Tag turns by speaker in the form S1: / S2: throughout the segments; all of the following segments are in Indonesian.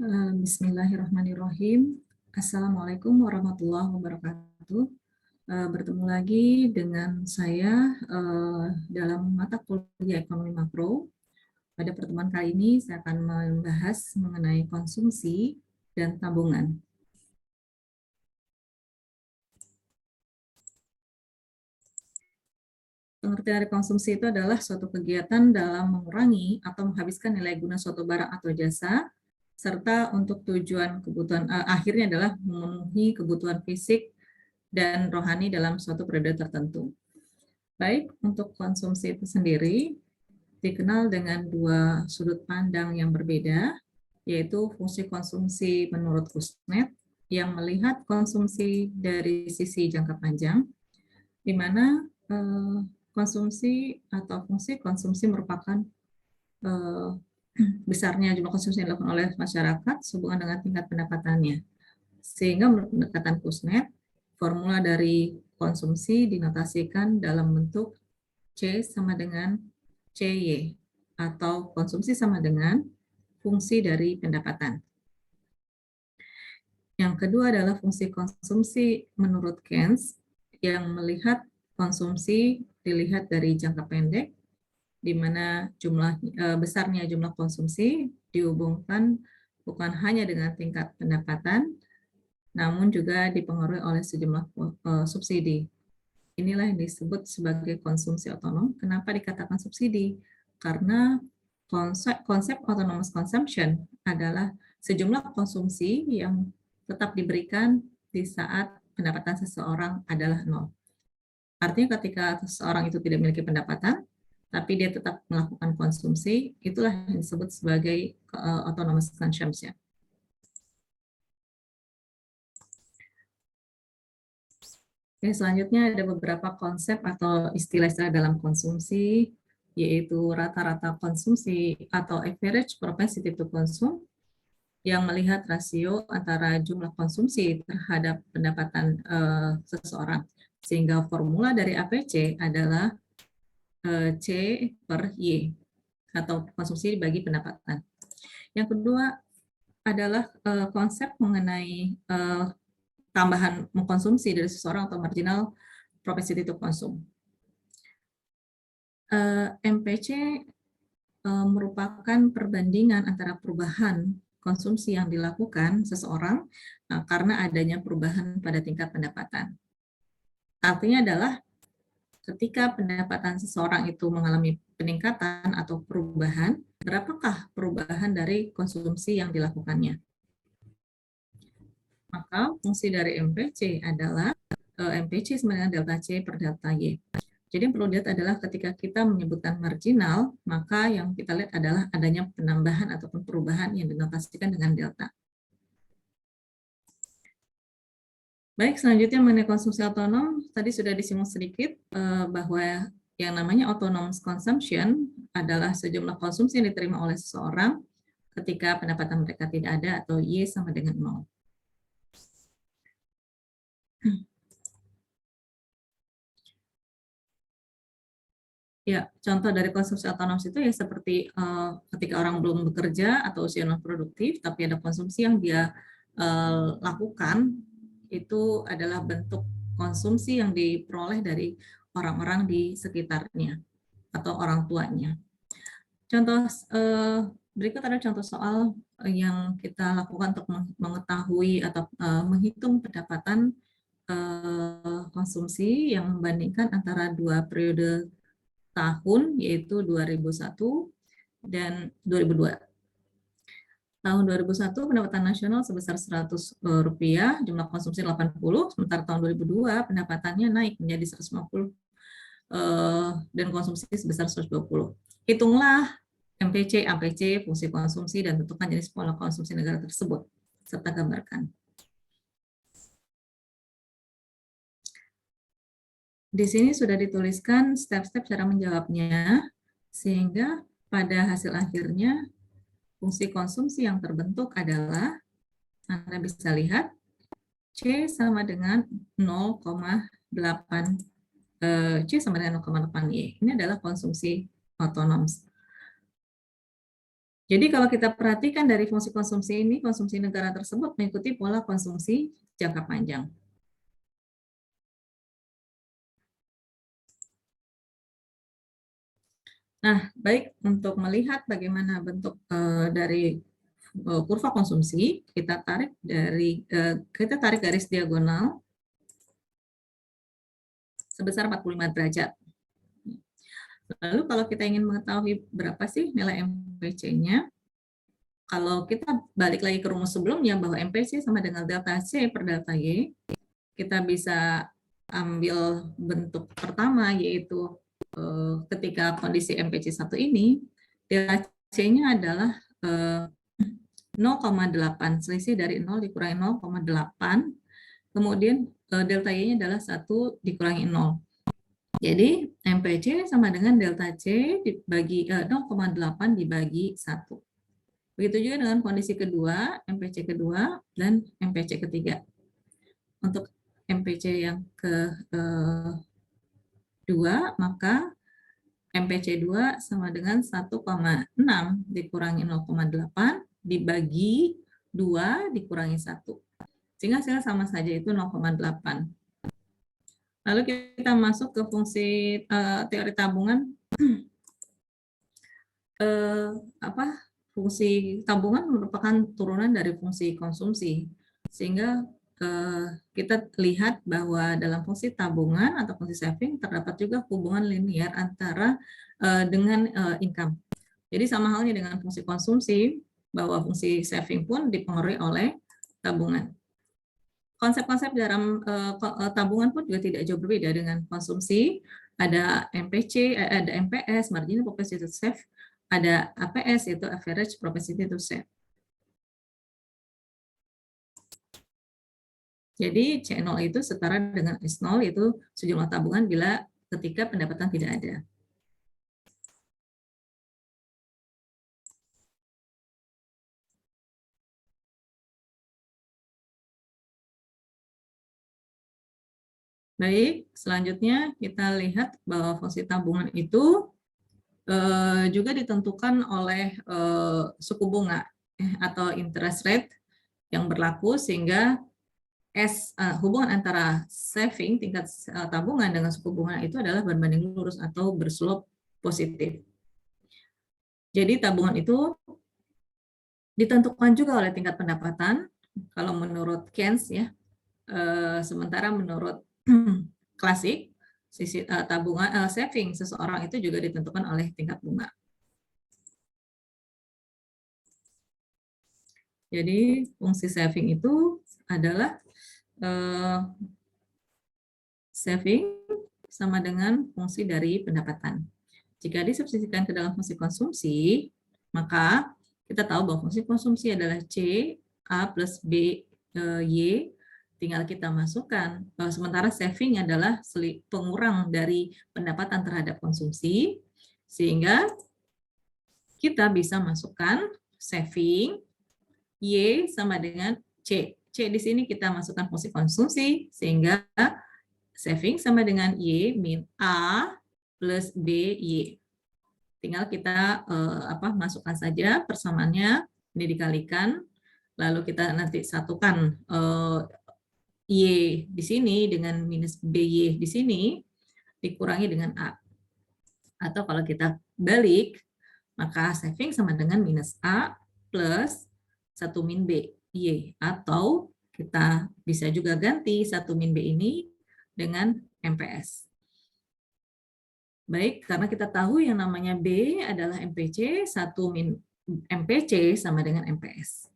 S1: Bismillahirrahmanirrahim. Assalamualaikum warahmatullahi wabarakatuh. Bertemu lagi dengan saya dalam mata kuliah ekonomi makro. Pada pertemuan kali ini saya akan membahas mengenai konsumsi dan tabungan. Pengertian dari konsumsi itu adalah suatu kegiatan dalam mengurangi atau menghabiskan nilai guna suatu barang atau jasa, serta untuk tujuan kebutuhan akhirnya adalah memenuhi kebutuhan fisik dan rohani dalam suatu periode tertentu. Baik, untuk konsumsi itu sendiri dikenal dengan dua sudut pandang yang berbeda, yaitu fungsi konsumsi menurut Kuznets yang melihat konsumsi dari sisi jangka panjang, di mana konsumsi atau fungsi konsumsi merupakan besarnya jumlah konsumsi yang dilakukan oleh masyarakat sehubungan dengan tingkat pendapatannya. Sehingga menurut pendekatan Kuznets, formula dari konsumsi dinotasikan dalam bentuk C sama dengan CY, atau konsumsi sama dengan fungsi dari pendapatan. Yang kedua adalah fungsi konsumsi menurut Keynes, yang melihat konsumsi dilihat dari jangka pendek, di mana besarnya jumlah konsumsi dihubungkan bukan hanya dengan tingkat pendapatan, namun juga dipengaruhi oleh sejumlah subsidi. Inilah yang disebut sebagai konsumsi otonom. Kenapa dikatakan subsidi? Karena konsep autonomous consumption adalah sejumlah konsumsi yang tetap diberikan di saat pendapatan seseorang adalah nol. Artinya ketika seseorang itu tidak memiliki pendapatan, tapi dia tetap melakukan konsumsi, itulah yang disebut sebagai autonomous consumption. Oke, selanjutnya ada beberapa konsep atau istilah-istilah dalam konsumsi, yaitu rata-rata konsumsi atau average propensity to consume, yang melihat rasio antara jumlah konsumsi terhadap pendapatan seseorang. Sehingga formula dari APC adalah C per Y, atau konsumsi dibagi pendapatan. Yang kedua adalah konsep mengenai tambahan mengkonsumsi dari seseorang atau marginal propensity to consume. MPC merupakan perbandingan antara perubahan konsumsi yang dilakukan seseorang karena adanya perubahan pada tingkat pendapatan. Artinya adalah ketika pendapatan seseorang itu mengalami peningkatan atau perubahan, berapakah perubahan dari konsumsi yang dilakukannya? Maka fungsi dari MPC adalah MPC sama dengan delta C per delta Y. Jadi yang perlu dilihat adalah ketika kita menyebutkan marginal, maka yang kita lihat adalah adanya penambahan ataupun perubahan yang dinotasikan dengan delta. Baik, selanjutnya mengenai konsumsi otonom, tadi sudah disinggung sedikit bahwa yang namanya autonomous consumption adalah sejumlah konsumsi yang diterima oleh seseorang ketika pendapatan mereka tidak ada atau Y sama dengan 0. Ya, contoh dari konsumsi otonom itu ya seperti ketika orang belum bekerja atau usia non produktif, tapi ada konsumsi yang dia lakukan, itu adalah bentuk konsumsi yang diperoleh dari orang-orang di sekitarnya atau orang tuanya. Contoh berikut ada contoh soal yang kita lakukan untuk mengetahui atau menghitung pendapatan konsumsi yang membandingkan antara dua periode tahun, yaitu 2001 dan 2002. Tahun 2001 pendapatan nasional sebesar Rp100, jumlah konsumsi 80, sementara tahun 2002 pendapatannya naik menjadi 150 dan konsumsi sebesar 120. Hitunglah MPC, APC, fungsi konsumsi, dan tentukan jenis pola konsumsi negara tersebut, serta gambarkan. Di sini sudah dituliskan step-step cara menjawabnya, sehingga pada hasil akhirnya fungsi konsumsi yang terbentuk adalah, Anda bisa lihat, C sama dengan 0,8 C sama dengan 0,8 Y. Ini adalah konsumsi otonom. Jadi kalau kita perhatikan dari fungsi konsumsi ini, konsumsi negara tersebut mengikuti pola konsumsi jangka panjang. Nah, baik untuk melihat bagaimana bentuk dari kurva konsumsi, kita tarik garis diagonal sebesar 45 derajat. Lalu kalau kita ingin mengetahui berapa sih nilai MPC-nya, kalau kita balik lagi ke rumus sebelumnya bahwa MPC sama dengan delta C per delta Y, kita bisa ambil bentuk pertama yaitu ketika kondisi MPC 1 ini, delta C-nya adalah 0,8, selisih dari 0 dikurangi 0,8, kemudian delta Y-nya adalah 1 dikurangi 0. Jadi MPC sama dengan delta C dibagi 0,8 dibagi 1. Begitu juga dengan kondisi kedua, MPC kedua dan MPC ketiga. Untuk MPC yang kedua, maka MPC 2 sama dengan 1,6 dikurangi 0,8 dibagi 2 dikurangi 1. Sehingga hasilnya sama saja, itu 0,8. Lalu kita masuk ke fungsi teori tabungan. Fungsi tabungan merupakan turunan dari fungsi konsumsi. Sehingga kita lihat bahwa dalam fungsi tabungan atau fungsi saving terdapat juga hubungan linear antara dengan income. Jadi sama halnya dengan fungsi konsumsi, bahwa fungsi saving pun dipengaruhi oleh tabungan. Konsep-konsep dalam tabungan pun juga tidak jauh berbeda dengan konsumsi. Ada MPC, ada MPS, marginal propensity to save, ada APS, yaitu average propensity to save. Jadi C0 itu setara dengan S0, yaitu sejumlah tabungan bila ketika pendapatan tidak ada. Baik, selanjutnya kita lihat bahwa fungsi tabungan itu juga ditentukan oleh suku bunga atau interest rate yang berlaku, sehingga hubungan antara saving, tingkat tabungan dengan suku bunga itu adalah berbanding lurus atau berselop positif. Jadi tabungan itu ditentukan juga oleh tingkat pendapatan, kalau menurut Keynes ya, sementara menurut klasik, sisi tabungan saving seseorang itu juga ditentukan oleh tingkat bunga. Jadi fungsi saving itu adalah saving sama dengan fungsi dari pendapatan. Jika disubstitusikan ke dalam fungsi konsumsi, maka kita tahu bahwa fungsi konsumsi adalah C, A plus B, Y, tinggal kita masukkan. Sementara saving adalah pengurang dari pendapatan terhadap konsumsi, sehingga kita bisa masukkan saving, Y sama dengan C. C di sini kita masukkan fungsi konsumsi, sehingga saving sama dengan Y min A plus B, Y. Tinggal kita masukkan saja persamaannya, ini dikalikan, lalu kita nanti satukan Y di sini dengan minus BY di sini, dikurangi dengan A. Atau kalau kita balik, maka saving sama dengan minus A plus 1 min B, Y. Atau kita bisa juga ganti 1 min B ini dengan MPS. Baik, karena kita tahu yang namanya B adalah MPC, 1 min MPC sama dengan MPS.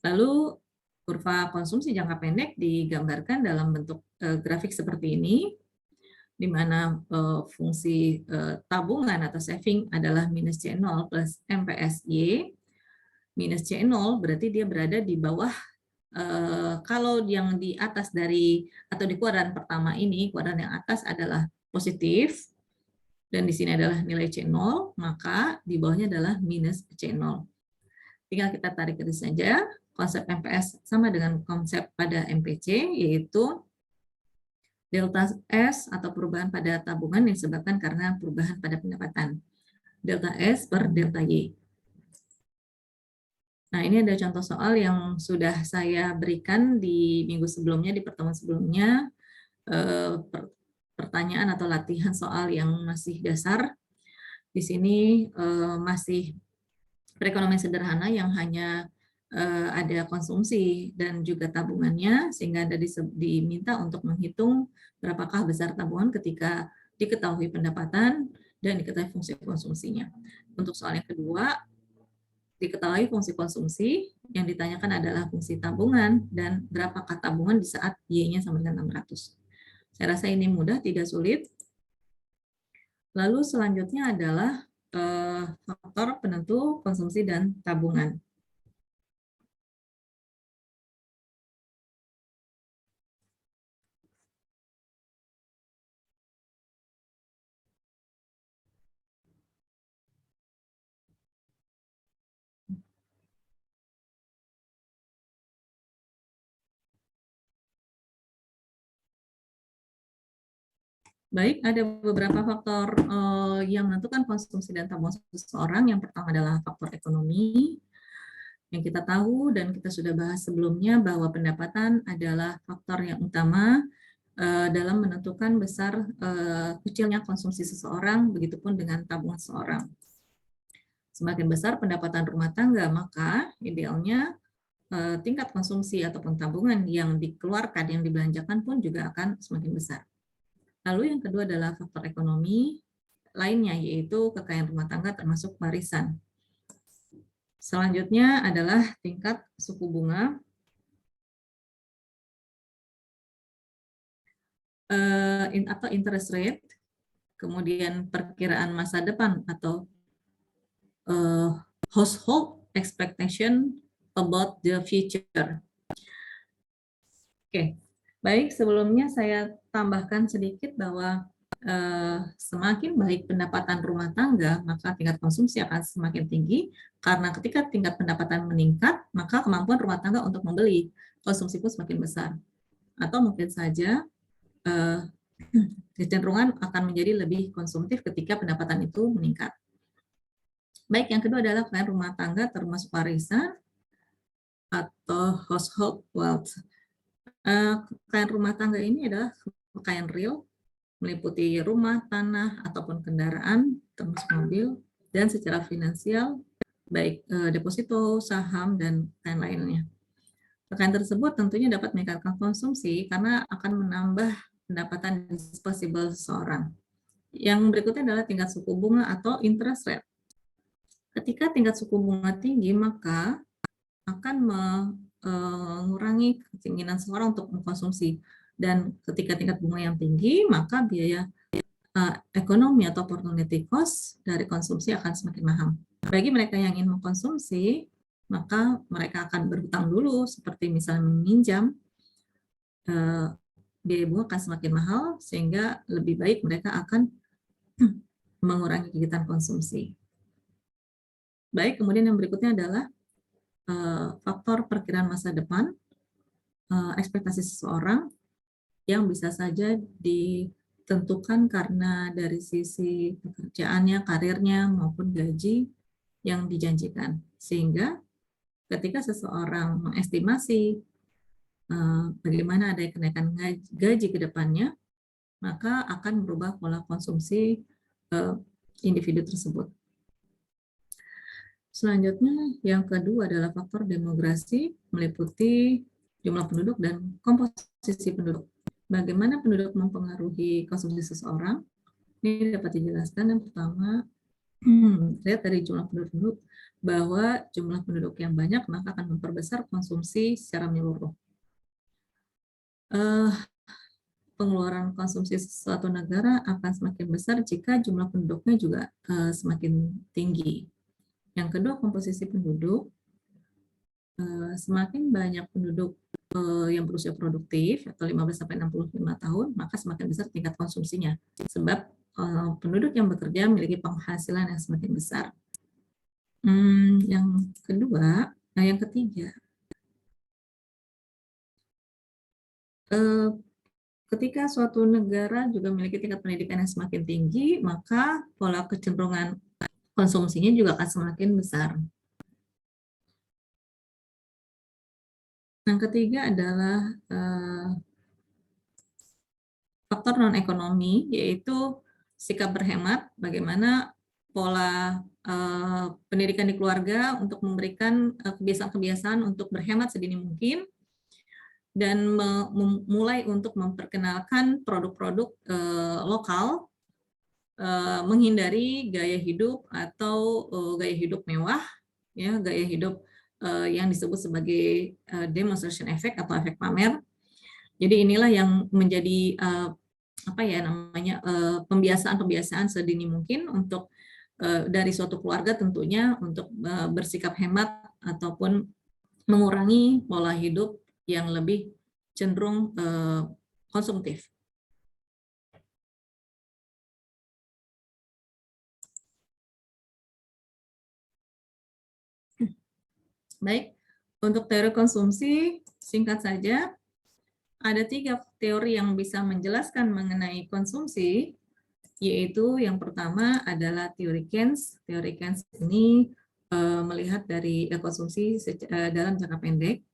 S1: Lalu kurva konsumsi jangka pendek digambarkan dalam bentuk grafik seperti ini, di mana fungsi tabungan atau saving adalah minus C0 plus MPS Y. Minus C0 berarti dia berada di bawah, kalau yang di atas dari atau di kuadran pertama ini, kuadran yang atas adalah positif, dan di sini adalah nilai C0, maka di bawahnya adalah minus C0. Tinggal kita tarik garis saja, konsep MPS sama dengan konsep pada MPC, yaitu delta S atau perubahan pada tabungan yang disebabkan karena perubahan pada pendapatan. delta S per delta Y. Nah, ini ada contoh soal yang sudah saya berikan di minggu sebelumnya, di pertemuan sebelumnya, pertanyaan atau latihan soal yang masih dasar. Di sini masih perekonomian sederhana yang hanya ada konsumsi dan juga tabungannya, sehingga Anda diminta untuk menghitung berapakah besar tabungan ketika diketahui pendapatan dan diketahui fungsi konsumsinya. Untuk soal yang kedua, diketahui fungsi konsumsi, yang ditanyakan adalah fungsi tabungan dan berapakah tabungan di saat Y-nya sama dengan 600. Saya rasa ini mudah, tidak sulit. Lalu selanjutnya adalah faktor penentu konsumsi dan tabungan. Baik, ada beberapa faktor yang menentukan konsumsi dan tabungan seseorang. Yang pertama adalah faktor ekonomi. Yang kita tahu dan kita sudah bahas sebelumnya bahwa pendapatan adalah faktor yang utama dalam menentukan besar kecilnya konsumsi seseorang, begitupun dengan tabungan seseorang. Semakin besar pendapatan rumah tangga, maka idealnya tingkat konsumsi ataupun tabungan yang dikeluarkan, yang dibelanjakan pun juga akan semakin besar. Lalu yang kedua adalah faktor ekonomi lainnya, yaitu kekayaan rumah tangga termasuk warisan. Selanjutnya adalah tingkat suku bunga atau interest rate, kemudian perkiraan masa depan atau household expectation about the future. Oke, baik, sebelumnya saya tambahkan sedikit bahwa semakin baik pendapatan rumah tangga, maka tingkat konsumsi akan semakin tinggi, karena ketika tingkat pendapatan meningkat, maka kemampuan rumah tangga untuk membeli konsumsi pun semakin besar. Atau mungkin saja kecenderungan akan menjadi lebih konsumtif ketika pendapatan itu meningkat. Baik, yang kedua adalah kekayaan rumah tangga termasuk warisan atau household wealth. Kekayaan rumah tangga ini adalah kekayaan real, meliputi rumah, tanah, ataupun kendaraan, termasuk mobil, dan secara finansial, baik deposito, saham, dan lain-lainnya. Kekayaan tersebut tentunya dapat meningkatkan konsumsi karena akan menambah pendapatan disposable seseorang. Yang berikutnya adalah tingkat suku bunga atau interest rate. Ketika tingkat suku bunga tinggi, maka akan mengurangi keinginan seseorang untuk mengkonsumsi. Dan ketika tingkat bunga yang tinggi, maka biaya ekonomi atau opportunity cost dari konsumsi akan semakin mahal. Bagi mereka yang ingin mengkonsumsi, maka mereka akan berhutang dulu, seperti misalnya meminjam, biaya bunga akan semakin mahal, sehingga lebih baik mereka akan mengurangi kegiatan konsumsi. Baik, kemudian yang berikutnya adalah faktor perkiraan masa depan, ekspektasi seseorang yang bisa saja ditentukan karena dari sisi pekerjaannya, karirnya, maupun gaji yang dijanjikan. Sehingga ketika seseorang mengestimasi bagaimana ada kenaikan gaji ke depannya, maka akan berubah pola konsumsi individu tersebut. Selanjutnya, yang kedua adalah faktor demografi, meliputi jumlah penduduk dan komposisi penduduk. Bagaimana penduduk mempengaruhi konsumsi seseorang? Ini dapat dijelaskan. Yang pertama, lihat dari jumlah penduduk, bahwa jumlah penduduk yang banyak maka akan memperbesar konsumsi secara menyeluruh. Pengeluaran konsumsi suatu negara akan semakin besar jika jumlah penduduknya juga semakin tinggi. Yang kedua, komposisi penduduk. Semakin banyak penduduk yang berusia produktif atau 15-65 tahun, maka semakin besar tingkat konsumsinya. Sebab penduduk yang bekerja memiliki penghasilan yang semakin besar. Yang kedua, yang ketiga, ketika suatu negara juga memiliki tingkat pendidikan yang semakin tinggi, maka pola kecenderungan konsumsinya juga akan semakin besar. Yang ketiga adalah faktor non-ekonomi, yaitu sikap berhemat, bagaimana pola pendidikan di keluarga untuk memberikan kebiasaan-kebiasaan untuk berhemat sedini mungkin, dan mulai untuk memperkenalkan produk-produk lokal, menghindari gaya hidup atau gaya hidup mewah, ya, gaya hidup yang disebut sebagai demonstration effect atau efek pamer. Jadi inilah yang menjadi pembiasaan-pembiasaan sedini mungkin untuk dari suatu keluarga tentunya untuk bersikap hemat ataupun mengurangi pola hidup yang lebih cenderung konsumtif. Baik, untuk teori konsumsi singkat saja, ada 3 teori yang bisa menjelaskan mengenai konsumsi, yaitu yang pertama adalah teori Keynes. Teori Keynes ini melihat dari konsumsi dalam jangka pendek.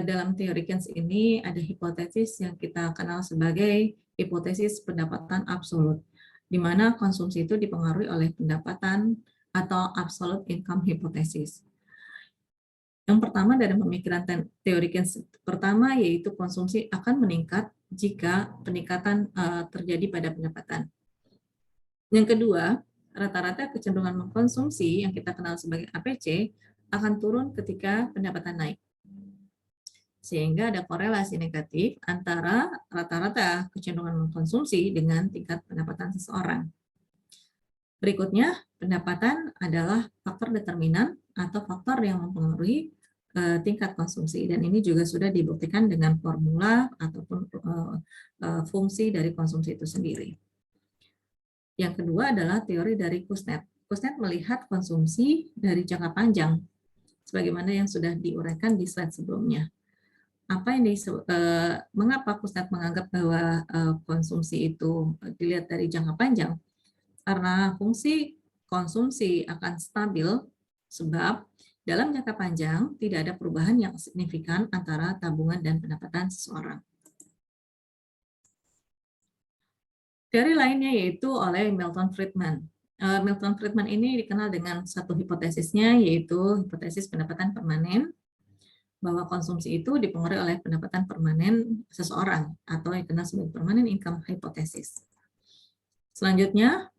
S1: Dalam teori Keynes ini ada hipotesis yang kita kenal sebagai hipotesis pendapatan absolut, di mana konsumsi itu dipengaruhi oleh pendapatan atau absolute income hypothesis. Yang pertama dari pemikiran teori Keynes pertama yaitu konsumsi akan meningkat jika peningkatan terjadi pada pendapatan. Yang kedua, rata-rata kecenderungan mengkonsumsi yang kita kenal sebagai APC akan turun ketika pendapatan naik. Sehingga ada korelasi negatif antara rata-rata kecenderungan mengkonsumsi dengan tingkat pendapatan seseorang. Berikutnya, pendapatan adalah faktor determinan atau faktor yang mempengaruhi tingkat konsumsi, dan ini juga sudah dibuktikan dengan formula ataupun fungsi dari konsumsi itu sendiri. Yang kedua adalah teori dari Kuznets. Kuznets melihat konsumsi dari jangka panjang, sebagaimana yang sudah diuraikan di slide sebelumnya. Mengapa Kuznets menganggap bahwa konsumsi itu dilihat dari jangka panjang? Karena fungsi konsumsi akan stabil, sebab dalam jangka panjang tidak ada perubahan yang signifikan antara tabungan dan pendapatan seseorang. Teori lainnya yaitu oleh Milton Friedman. Milton Friedman ini dikenal dengan satu hipotesisnya, yaitu hipotesis pendapatan permanen, bahwa konsumsi itu dipengaruhi oleh pendapatan permanen seseorang atau yang dikenal sebagai permanent income hypothesis. Selanjutnya,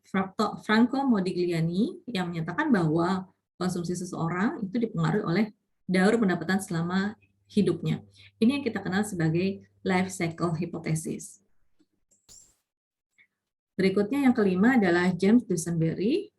S1: Franco Modigliani yang menyatakan bahwa konsumsi seseorang itu dipengaruhi oleh daur pendapatan selama hidupnya. Ini yang kita kenal sebagai life cycle hypothesis. Berikutnya yang kelima adalah James Dusenberry.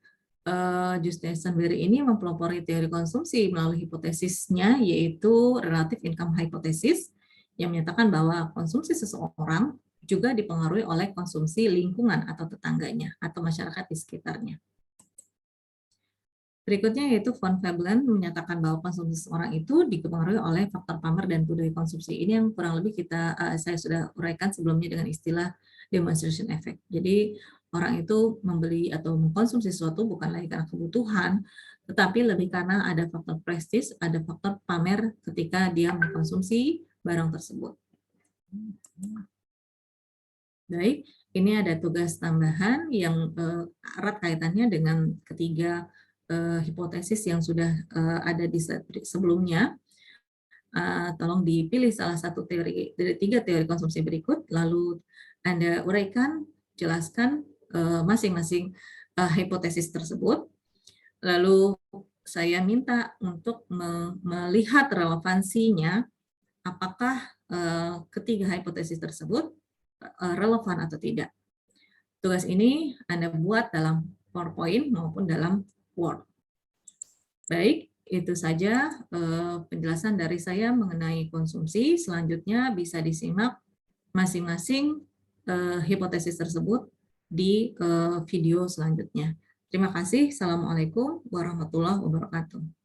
S1: James Dusenberry ini mempelopori teori konsumsi melalui hipotesisnya yaitu relative income hypothesis yang menyatakan bahwa konsumsi seseorang juga dipengaruhi oleh konsumsi lingkungan atau tetangganya atau masyarakat di sekitarnya. Berikutnya yaitu von Veblen menyatakan bahwa konsumsi seseorang itu dipengaruhi oleh faktor pamer dan budaya konsumsi. Ini yang kurang lebih saya sudah uraikan sebelumnya dengan istilah demonstration effect. Jadi orang itu membeli atau mengkonsumsi sesuatu bukan lagi karena kebutuhan, tetapi lebih karena ada faktor prestis, ada faktor pamer ketika dia mengkonsumsi barang tersebut. Baik, ini ada tugas tambahan yang erat kaitannya dengan ketiga hipotesis yang sudah ada di sebelumnya. Tolong dipilih salah satu teori dari 3 teori konsumsi berikut, lalu Anda uraikan, jelaskan masing-masing hipotesis tersebut. Lalu saya minta untuk melihat relevansinya, apakah ketiga hipotesis tersebut relevan atau tidak. Tugas ini Anda buat dalam PowerPoint maupun dalam Word. Baik, itu saja penjelasan dari saya mengenai konsumsi. Selanjutnya bisa disimak masing-masing hipotesis tersebut di video selanjutnya. Terima kasih. Assalamualaikum warahmatullahi wabarakatuh.